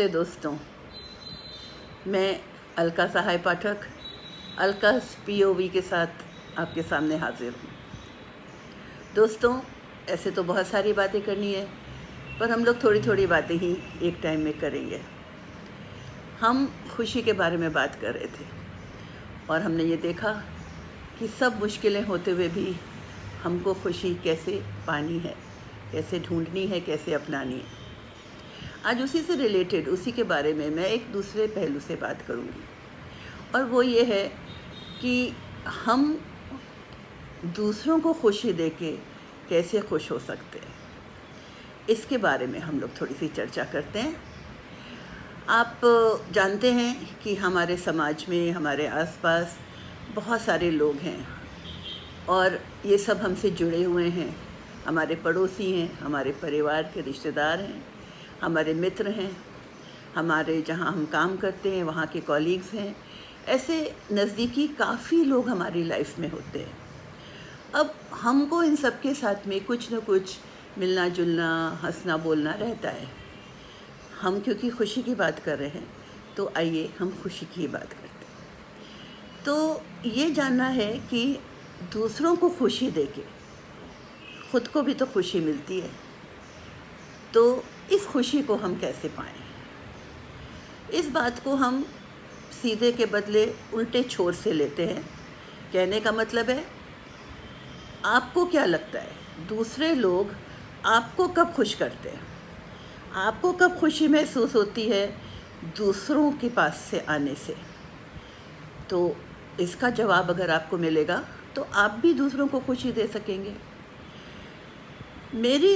नमस्ते दोस्तों, मैं अलका सहाय पाठक अलका's POV के साथ आपके सामने हाजिर हूँ। दोस्तों, ऐसे तो बहुत सारी बातें करनी है, पर हम लोग थोड़ी थोड़ी बातें ही एक टाइम में करेंगे। हम खुशी के बारे में बात कर रहे थे और हमने ये देखा कि सब मुश्किलें होते हुए भी हमको खुशी कैसे पानी है, कैसे ढूंढनी है, कैसे अपनानी है। आज उसी से रिलेटेड, उसी के बारे में मैं एक दूसरे पहलू से बात करूँगी, और वो ये है कि हम दूसरों को खुशी देके कैसे खुश हो सकते हैं। इसके बारे में हम लोग थोड़ी सी चर्चा करते हैं। आप जानते हैं कि हमारे समाज में, हमारे आसपास बहुत सारे लोग हैं और ये सब हमसे जुड़े हुए हैं। हमारे पड़ोसी हैं, हमारे परिवार के रिश्तेदार हैं, हमारे मित्र हैं, हमारे जहाँ हम काम करते हैं वहाँ के कॉलीग्स हैं। ऐसे नज़दीकी काफ़ी लोग हमारी लाइफ में होते हैं। अब हमको इन सब के साथ में कुछ न कुछ मिलना जुलना, हंसना बोलना रहता है। हम क्योंकि खुशी की बात कर रहे हैं, तो आइए हम खुशी की बात करते हैं। तो ये जानना है कि दूसरों को खुशी देके खुद को भी तो खुशी मिलती है, तो इस खुशी को हम कैसे पाएं? इस बात को हम सीधे के बदले उल्टे छोर से लेते हैं। कहने का मतलब है, आपको क्या लगता है दूसरे लोग आपको कब खुश करते हैं? आपको कब खुशी महसूस होती है दूसरों के पास से आने से? तो इसका जवाब अगर आपको मिलेगा तो आप भी दूसरों को खुशी दे सकेंगे। मेरी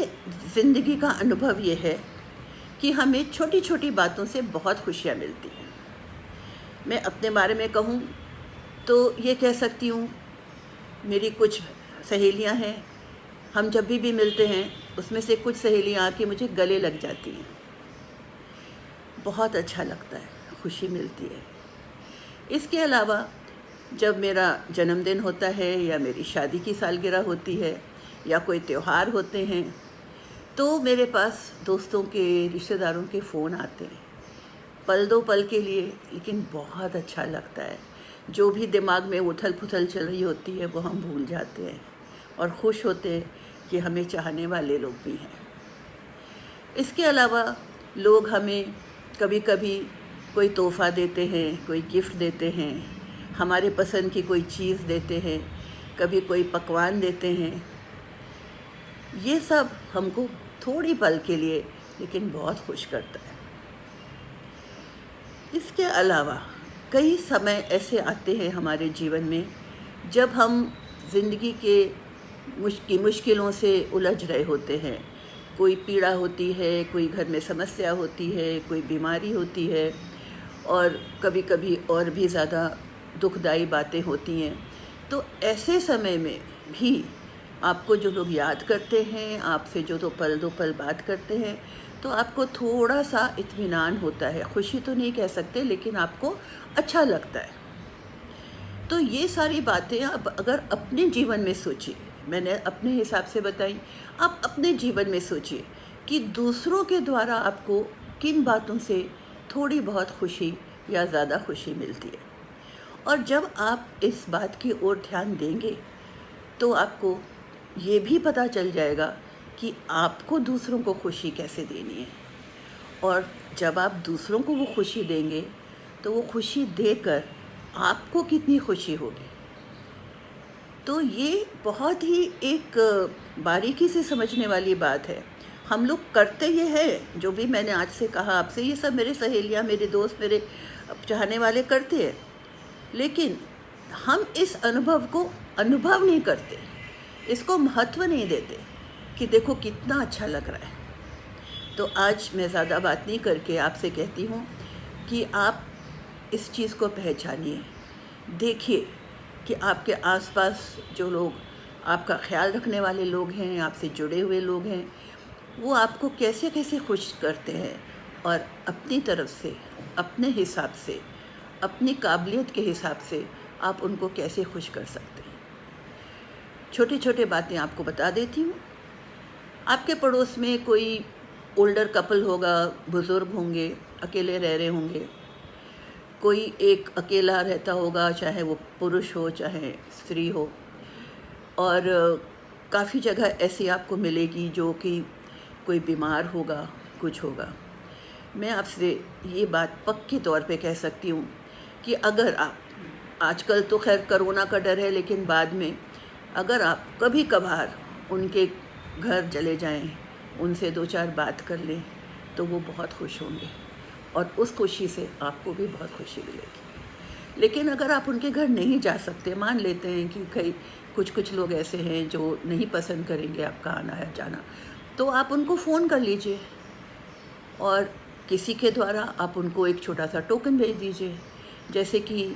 ज़िंदगी का अनुभव ये है कि हमें छोटी छोटी बातों से बहुत खुशियाँ मिलती हैं। मैं अपने बारे में कहूँ तो ये कह सकती हूँ, मेरी कुछ सहेलियाँ हैं, हम जब भी मिलते हैं उसमें से कुछ सहेलियाँ आके मुझे गले लग जाती हैं। बहुत अच्छा लगता है, खुशी मिलती है। इसके अलावा जब मेरा जन्मदिन होता है या मेरी शादी की सालगिरह होती है या कोई त्यौहार होते हैं, तो मेरे पास दोस्तों के, रिश्तेदारों के फ़ोन आते हैं, पल दो पल के लिए, लेकिन बहुत अच्छा लगता है। जो भी दिमाग में उथल पुथल चल रही होती है वो हम भूल जाते हैं और खुश होते हैं कि हमें चाहने वाले लोग भी हैं। इसके अलावा लोग हमें कभी कभी कोई तोहफ़ा देते हैं, कोई गिफ्ट देते हैं, हमारे पसंद की कोई चीज़ देते हैं, कभी कोई पकवान देते हैं। ये सब हमको थोड़ी पल के लिए लेकिन बहुत खुश करता है। इसके अलावा कई समय ऐसे आते हैं हमारे जीवन में जब हम ज़िंदगी के मुश्किलों से उलझ रहे होते हैं। कोई पीड़ा होती है, कोई घर में समस्या होती है, कोई बीमारी होती है, और कभी कभी और भी ज़्यादा दुखदाई बातें होती हैं। तो ऐसे समय में भी आपको जो लोग याद करते हैं, आपसे जो दो पल बात करते हैं, तो आपको थोड़ा सा इत्मीनान होता है। खुशी तो नहीं कह सकते, लेकिन आपको अच्छा लगता है। तो ये सारी बातें आप अगर अपने जीवन में सोचिए, मैंने अपने हिसाब से बताई, आप अपने जीवन में सोचिए कि दूसरों के द्वारा आपको किन बातों से थोड़ी बहुत खुशी या ज़्यादा खुशी मिलती है। और जब आप इस बात की ओर ध्यान देंगे तो आपको ये भी पता चल जाएगा कि आपको दूसरों को खुशी कैसे देनी है। और जब आप दूसरों को वो खुशी देंगे तो वो खुशी देकर आपको कितनी खुशी होगी। तो ये बहुत ही एक बारीकी से समझने वाली बात है। हम लोग करते ये है, जो भी मैंने आज से कहा आपसे, ये सब मेरे सहेलियाँ, मेरे दोस्त, मेरे चाहने वाले करते हैं, लेकिन हम इस अनुभव को अनुभव नहीं करते, इसको महत्व नहीं देते कि देखो कितना अच्छा लग रहा है। तो आज मैं ज़्यादा बात नहीं करके आपसे कहती हूँ कि आप इस चीज़ को पहचानिए। देखिए कि आपके आसपास जो लोग आपका ख्याल रखने वाले लोग हैं, आपसे जुड़े हुए लोग हैं, वो आपको कैसे कैसे खुश करते हैं, और अपनी तरफ से, अपने हिसाब से, अपनी काबिलियत के हिसाब से आप उनको कैसे खुश कर सकते हैं। छोटी छोटी बातें आपको बता देती हूँ। आपके पड़ोस में कोई ओल्डर कपल होगा, बुज़ुर्ग होंगे, अकेले रह रहे होंगे, कोई एक अकेला रहता होगा, चाहे वो पुरुष हो चाहे स्त्री हो। और काफ़ी जगह ऐसी आपको मिलेगी जो कि कोई बीमार होगा, कुछ होगा। मैं आपसे ये बात पक्के तौर पे कह सकती हूँ कि अगर आप, आजकल तो खैर कोरोना का डर है, लेकिन बाद में अगर आप कभी कभार उनके घर चले जाएं, उनसे 2-4 बात कर लें, तो वो बहुत खुश होंगे और उस खुशी से आपको भी बहुत खुशी मिलेगी। लेकिन अगर आप उनके घर नहीं जा सकते, मान लेते हैं कि कई कुछ लोग ऐसे हैं जो नहीं पसंद करेंगे आपका आना है जाना, तो आप उनको फ़ोन कर लीजिए और किसी के द्वारा आप उनको एक छोटा सा टोकन भेज दीजिए। जैसे कि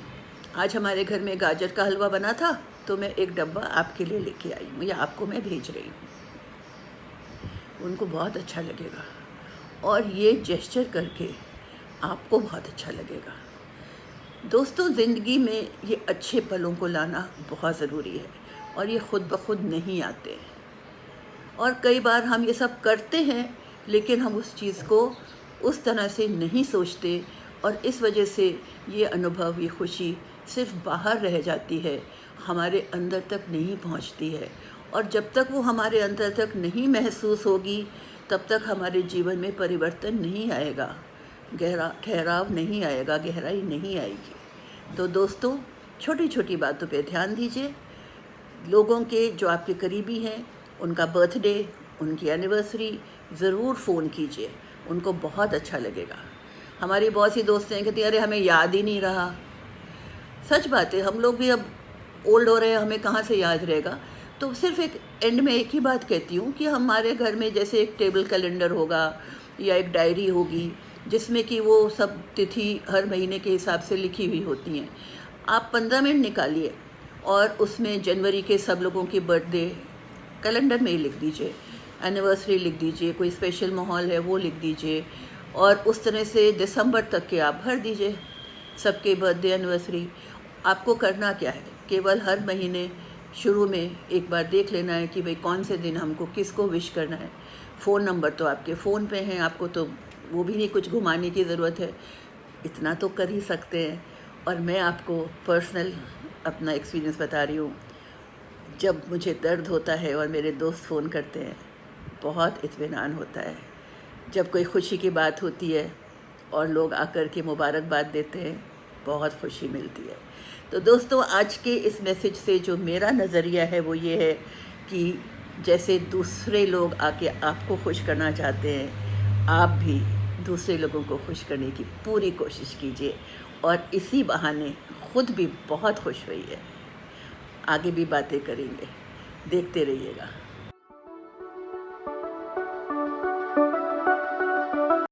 आज हमारे घर में गाजर का हलवा बना था, तो मैं एक डब्बा आपके लिए लेके आई हूँ या आपको मैं भेज रही हूँ। उनको बहुत अच्छा लगेगा और ये जेस्चर करके आपको बहुत अच्छा लगेगा। दोस्तों, ज़िंदगी में ये अच्छे पलों को लाना बहुत ज़रूरी है और ये ख़ुद ब खुद नहीं आते हैं। और कई बार हम ये सब करते हैं, लेकिन हम उस चीज़ को उस तरह से नहीं सोचते और इस वजह से ये अनुभव, ये खुशी सिर्फ बाहर रह जाती है, हमारे अंदर तक नहीं पहुंचती है। और जब तक वो हमारे अंदर तक नहीं महसूस होगी, तब तक हमारे जीवन में परिवर्तन नहीं आएगा, ठहराव नहीं आएगा, गहराई नहीं आएगी। तो दोस्तों, छोटी छोटी बातों पे ध्यान दीजिए। लोगों के जो आपके करीबी हैं, उनका बर्थडे, उनकी एनिवर्सरी ज़रूर फ़ोन कीजिए, उनको बहुत अच्छा लगेगा। हमारी बहुत सी दोस्तें हैं कहती हैं, अरे हमें याद ही नहीं रहा। सच बात है, हम लोग भी अब ओल्ड हो रहे हैं, हमें कहाँ से याद रहेगा। तो सिर्फ एक एंड में एक ही बात कहती हूँ कि हमारे घर में जैसे एक टेबल कैलेंडर होगा या एक डायरी होगी, जिसमें कि वो सब तिथि हर महीने के हिसाब से लिखी हुई होती हैं। आप 15 मिनट निकालिए और उसमें जनवरी के सब लोगों की बर्थडे कैलेंडर में ही लिख दीजिए, एनिवर्सरी लिख दीजिए, कोई स्पेशल माहौल है वो लिख दीजिए और उस तरह से दिसंबर तक के आप भर दीजिए सबके बर्थडे एनिवर्सरी। आपको करना क्या है, केवल हर महीने शुरू में एक बार देख लेना है कि भाई कौन से दिन हमको किसको विश करना है। फ़ोन नंबर तो आपके फ़ोन पे हैं, आपको तो वो भी नहीं कुछ घुमाने की ज़रूरत है, इतना तो कर ही सकते हैं। और मैं आपको पर्सनल अपना एक्सपीरियंस बता रही हूँ, जब मुझे दर्द होता है और मेरे दोस्त फ़ोन करते हैं, बहुत इत्मीनान होता है। जब कोई खुशी की बात होती है और लोग आकर के मुबारकबाद देते हैं, बहुत खुशी मिलती है। तो दोस्तों, आज के इस मैसेज से जो मेरा नज़रिया है वो ये है कि जैसे दूसरे लोग आके आपको खुश करना चाहते हैं, आप भी दूसरे लोगों को खुश करने की पूरी कोशिश कीजिए और इसी बहाने ख़ुद भी बहुत खुश होइए। आगे भी बातें करेंगे, देखते रहिएगा।